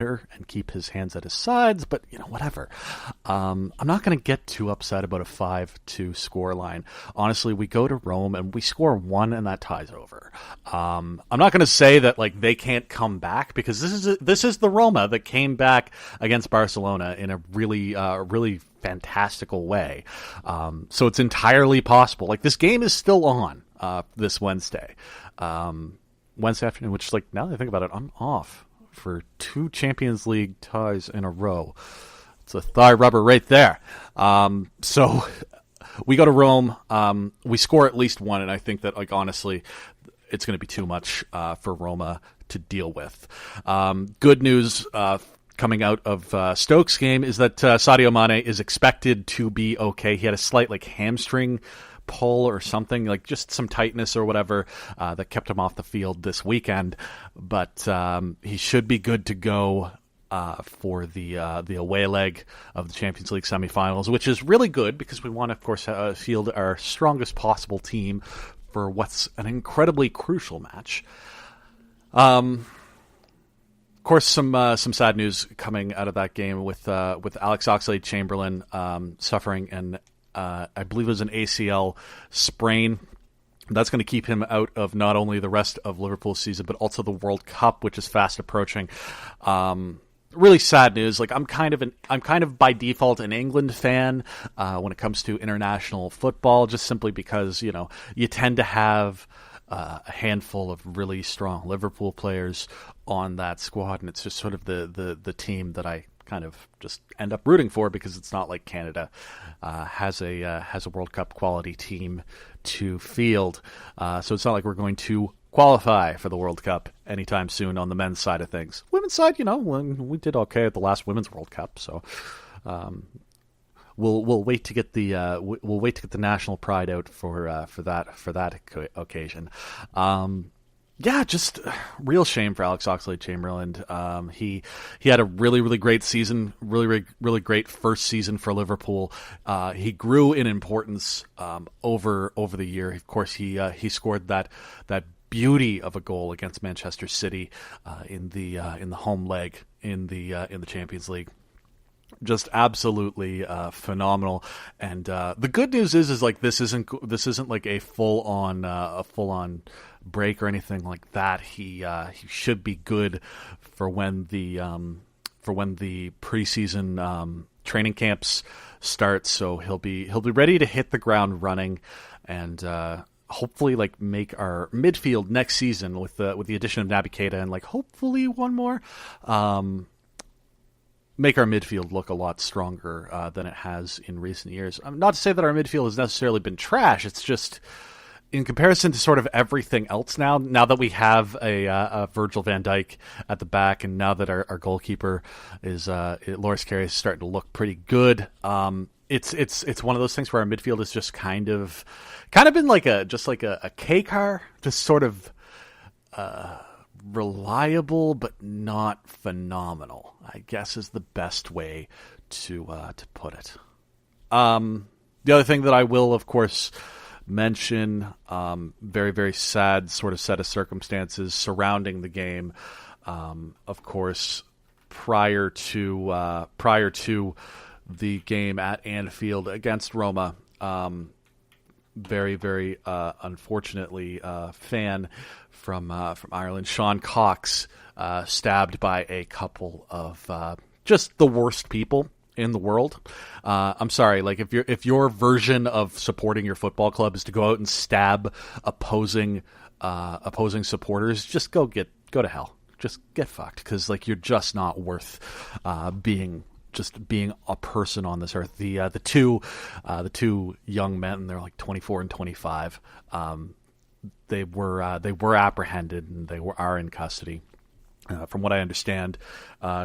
better and keep his hands at his sides, but, whatever. I'm not going to get too upset about a 5-2 scoreline. Honestly, we go to Rome and we score 1 and that ties over. I'm not going to say that they can't come back, because this is the Roma that came back against Barcelona in a really fantastical way. So it's entirely possible. This game is still on this Wednesday. Wednesday afternoon, which, now that I think about it, I'm off for 2 Champions League ties in a row. It's a thigh rubber right there. So we go to Rome. We score at least 1, and I think that, honestly, it's going to be too much for Roma to deal with. Good news coming out of Stoke's game is that Sadio Mane is expected to be okay. He had a slight hamstring pull or something, just some tightness or whatever that kept him off the field this weekend, but he should be good to go for the away leg of the Champions League semifinals, which is really good because we want to, of course, field our strongest possible team for what's an incredibly crucial match. Of course, some sad news coming out of that game with Alex Oxlade-Chamberlain suffering an I believe it was an ACL sprain. That's going to keep him out of not only the rest of Liverpool's season, but also the World Cup, which is fast approaching. Really sad news. I'm kind of by default an England fan when it comes to international football, just simply because you tend to have a handful of really strong Liverpool players on that squad, and it's just sort of the team that I kind of just end up rooting for, because it's not like Canada has a World Cup quality team to field. So it's not like we're going to qualify for the World Cup anytime soon on the men's side of things. Women's side, when we did okay at the last Women's World Cup, so we'll wait to get the national pride out for that occasion. Yeah, just real shame for Alex Oxlade-Chamberlain. He had a really great season, really great first season for Liverpool. He grew in importance over the year. Of course, he scored that beauty of a goal against Manchester City in the home leg in the Champions League. Just absolutely phenomenal. And the good news is this isn't like a full on break or anything like that. He should be good for when the preseason training camps start. So he'll be ready to hit the ground running, and hopefully make our midfield next season with the addition of Naby Keita and hopefully one more. Make our midfield look a lot stronger than it has in recent years. Not to say that our midfield has necessarily been trash. It's just, in comparison to sort of everything else now that we have a Virgil van Dijk at the back, and now that our goalkeeper is Loris Karius is starting to look pretty good. It's one of those things where our midfield is just kind of been like a K car, just sort of reliable but not phenomenal, I guess, is the best way to put it. The other thing that I will, of course, mention, very, very sad sort of set of circumstances surrounding the game. Of course, prior to the game at Anfield against Roma, very, very unfortunately, fan from Ireland, Sean Cox, stabbed by a couple of just the worst people in the world. I'm sorry, if your version of supporting your football club is to go out and stab opposing supporters, just go to hell. Just get fucked, because you're just not worth being a person on this earth. The two young men, they're 24 and 25. They were apprehended, and they are in custody. From what I understand,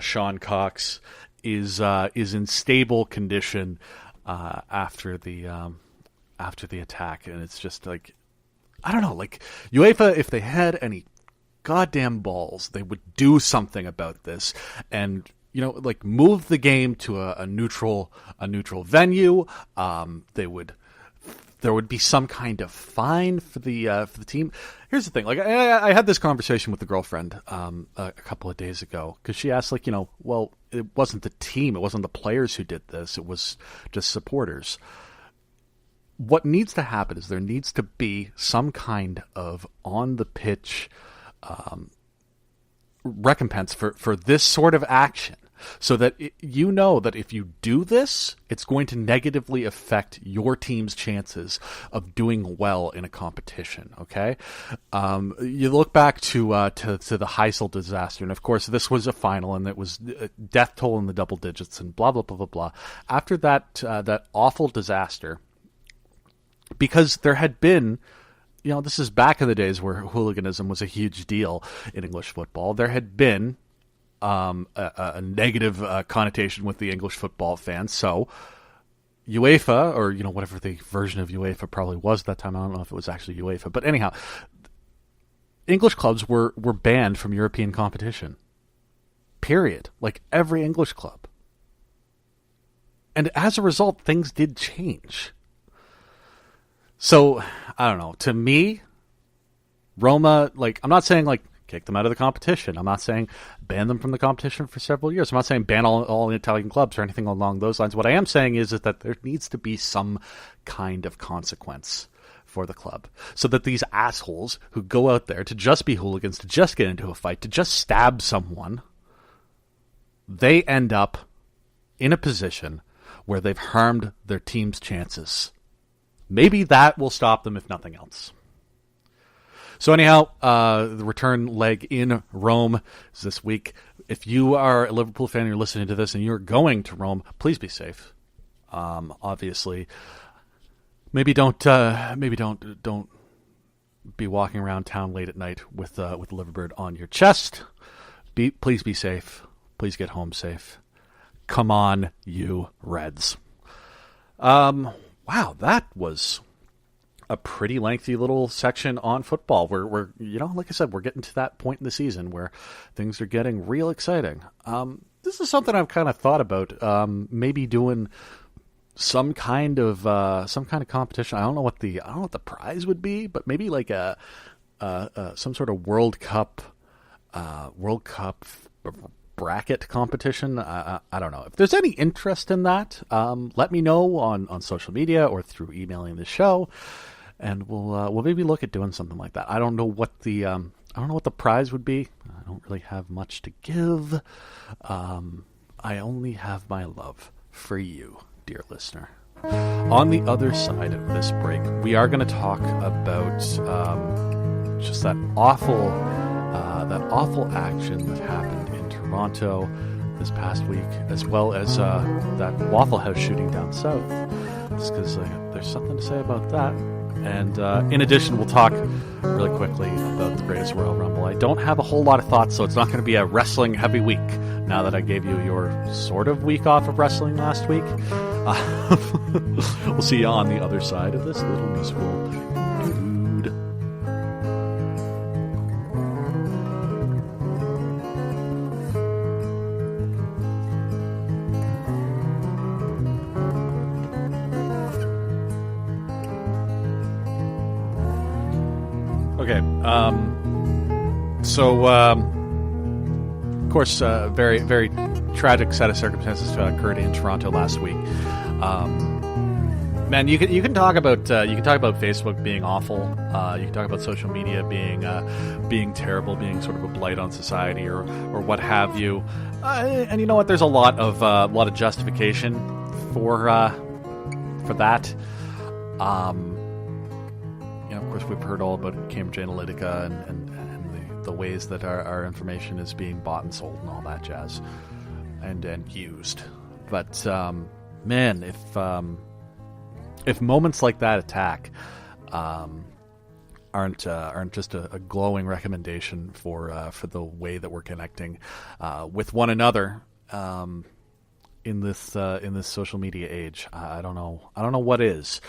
Sean Cox is in stable condition after the attack, and it's just I don't know, UEFA, if they had any goddamn balls, they would do something about this, and move the game to a neutral venue. They would there would be some kind of fine for the team. Here's the thing: like I had this conversation with the girlfriend a couple of days ago because she asked, like, well, it wasn't the team, it wasn't the players who did this; it was just supporters. What needs to happen is there needs to be some kind of on the pitch recompense for this sort of action. So that that if you do this, it's going to negatively affect your team's chances of doing well in a competition. Okay, you look back to the Heysel disaster, and of course this was a final, and it was death toll in the double digits, and blah blah blah blah blah. After that awful disaster, because there had been. This is back in the days where hooliganism was a huge deal in English football. There had been a negative connotation with the English football fans. So UEFA, or whatever the version of UEFA probably was at that time, I don't know if it was actually UEFA, but anyhow, English clubs were banned from European competition. Period. Like every English club. And as a result, things did change. So, I don't know. To me, Roma, I'm not saying, kick them out of the competition. I'm not saying ban them from the competition for several years. I'm not saying ban all Italian clubs or anything along those lines. What I am saying is that there needs to be some kind of consequence for the club so that these assholes who go out there to just be hooligans, to just get into a fight, to just stab someone, they end up in a position where they've harmed their team's chances. Maybe that will stop them if nothing else. So anyhow, the return leg in Rome is this week. If you are a Liverpool fan and you're listening to this and you're going to Rome, please be safe. Obviously, maybe don't be walking around town late at night with Liverbird on your chest. Please be safe. Please get home safe. Come on, you Reds. Wow, that was a pretty lengthy little section on football. We're like I said, we're getting to that point in the season where things are getting real exciting. This is something I've kind of thought about. Maybe doing some kind of competition. I don't know what the prize would be, but maybe like some sort of World Cup bracket competition. I don't know. If there's any interest in that, let me know on social media or through emailing the show, and we'll maybe look at doing something like that. I don't know what the prize would be. I don't really have much to give. I only have my love for you, dear listener. On the other side of this break, we are going to talk about just that awful action that happened in Toronto this past week, as well as that Waffle House shooting down south. Just because there's something to say about that. And in addition, we'll talk really quickly about the Greatest Royal Rumble. I don't have a whole lot of thoughts, so it's not going to be a wrestling heavy week now that I gave you your sort of week off of wrestling last week. We'll see you on the other side of this little musical interlude. Okay, of course, very, very tragic set of circumstances occurred in Toronto last week. Man, you can talk about Facebook being awful. You can talk about social media being terrible, being sort of a blight on society, or what have you. And you know what? There's a lot of justification for that. Of course, we've heard all about Cambridge Analytica and the ways that our information is being bought and sold and all that jazz, and used. But man, if moments like that aren't just a glowing recommendation for the way that we're connecting with one another in this social media age, I don't know what is.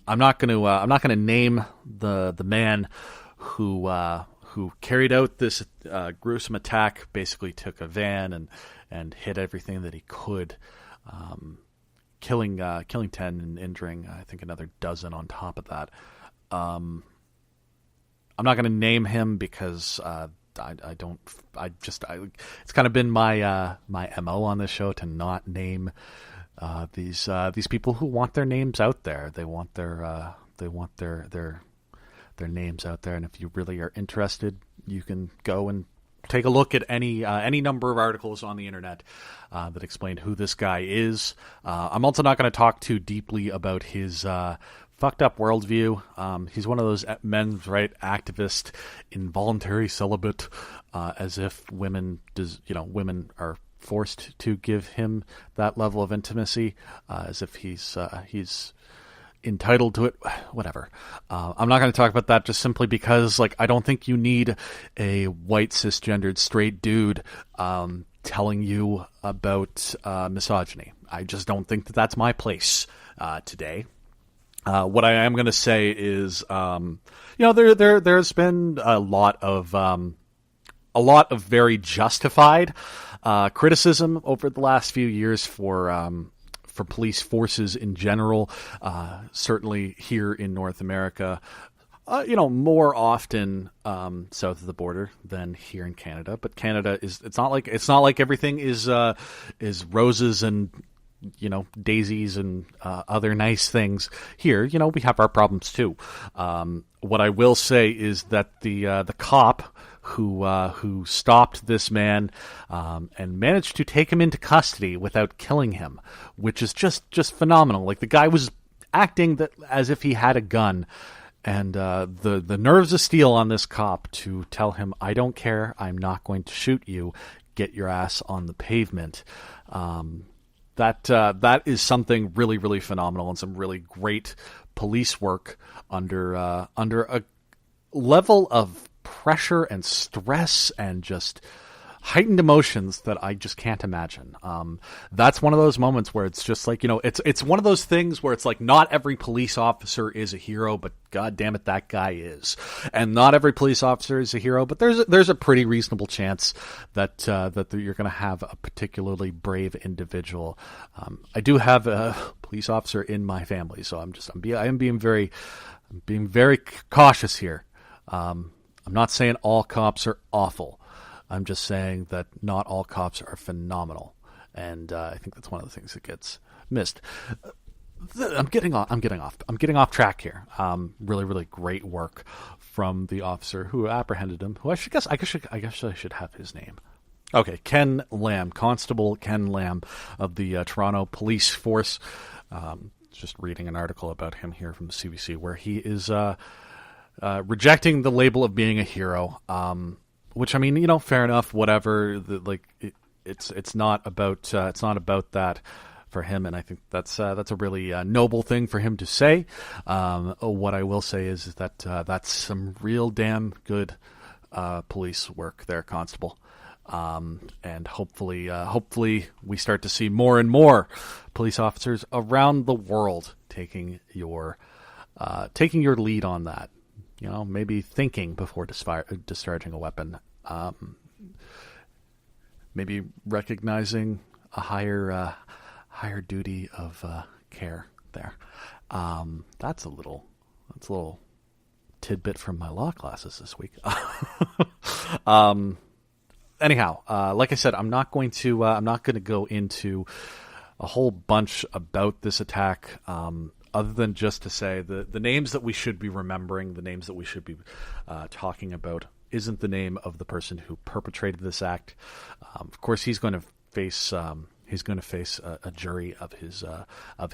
I'm not going to name the man who carried out this gruesome attack. Basically, took a van and hit everything that he could. killing 10 and injuring, I think, another dozen on top of that. I'm not going to name him because it's kind of been my MO on this show to not name these people who want their names out there. They want their names out there, and if you really are interested, you can go and take a look at any number of articles on the internet that explain who this guy is. I'm also not going to talk too deeply about his fucked up worldview. He's one of those men's right activist, involuntary celibate, as if women are forced to give him that level of intimacy, as if he's entitled to it. Whatever. I'm not going to talk about that just simply because, like, I don't think you need a white cisgendered straight dude telling you about misogyny. I just don't think that that's my place today. What I am going to say is, there's been a lot of very justified criticism over the last few years for police forces in general, certainly here in North America, more often south of the border than here in Canada. But Canada it's not like everything is roses and daisies and other nice things here. We have our problems too. What I will say is that the cop who stopped this man and managed to take him into custody without killing him, which is just phenomenal. Like, the guy was acting as if he had a gun, and the nerves of steel on this cop to tell him, "I don't care, I'm not going to shoot you, get your ass on the pavement." That is something really, really phenomenal, and some really great police work under a level of pressure and stress and just heightened emotions that I just can't imagine. That's one of those moments where it's just like, it's one of those things where it's like, not every police officer is a hero, but God damn it, that guy is. And not every police officer is a hero, but there's a pretty reasonable chance that you're going to have a particularly brave individual. I do have a police officer in my family, so I am being very cautious here. I'm not saying all cops are awful. I'm just saying that not all cops are phenomenal, and I think that's one of the things that gets missed. I'm getting off track here. Really, really great work from the officer who apprehended him. Who I guess I should have his name. Okay, Ken Lamb, Constable Ken Lamb of the Toronto Police Force. Just reading an article about him here from the CBC, where he is rejecting the label of being a hero, which, I mean, fair enough, whatever. It's not about that for him, and I think that's a really noble thing for him to say. What I will say is that that's some real damn good police work there, Constable. And hopefully we start to see more and more police officers around the world taking your lead on that. Maybe thinking before discharging a weapon. Maybe recognizing a higher duty of care there. That's a little tidbit from my law classes this week. Anyhow, like I said, I'm not going to go into a whole bunch about this attack. Other than just to say the names that we should be remembering, the names that we should be talking about, isn't the name of the person who perpetrated this act. Of course, he's going to face a jury of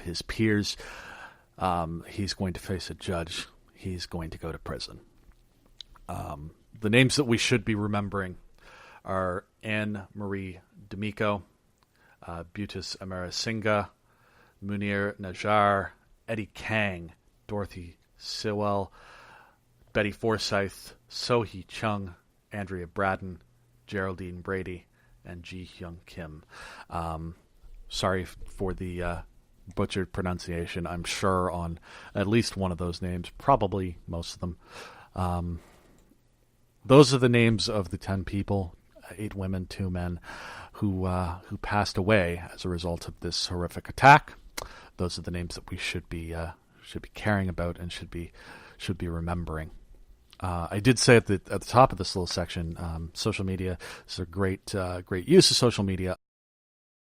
his peers. He's going to face a judge. He's going to go to prison. The names that we should be remembering are Anne Marie D'Amico, Butis Amarasinghe, Munir Najjar, Eddie Kang, Dorothy Sewell, Betty Forsyth, So-hee Chung, Andrea Braddon, Geraldine Brady, and Ji Hyung Kim. Sorry for the butchered pronunciation, I'm sure, on at least one of those names, probably most of them. Those are the names of the 10 people, 8 women, 2 men, who passed away as a result of this horrific attack. those are the names that we should be caring about and should be remembering. I did say at the top of this little section, social media is a great use of social media.